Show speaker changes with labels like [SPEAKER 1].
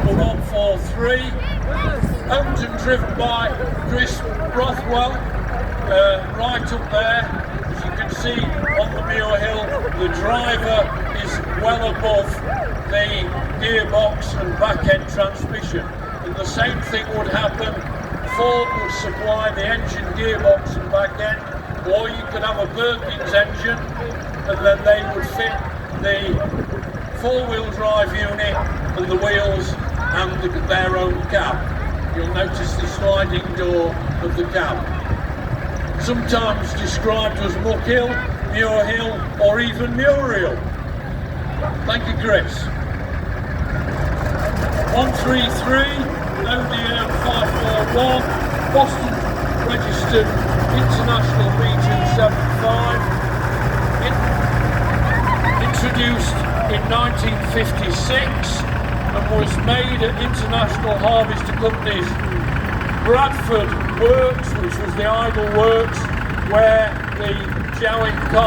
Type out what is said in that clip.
[SPEAKER 1] number 143, owned and driven by Chris Rothwell, right up there. As you can see on the Muir Hill, the driver is well above the gearbox and back-end transmission. And the same thing would happen. Ford would supply the engine, gearbox and back-end, or you could have a Birkins engine and then they would fit the four-wheel drive unit and the wheels and their own cab. You'll notice the sliding door of the cab. Sometimes described as Muir Hill, Muir Hill, or even Muir Hill. Thank you, Chris. 133, ODM 541, Boston registered International B275, introduced in 1956 and was made at International Harvester Company's Bradford Works, which was the idle works where the Jowing car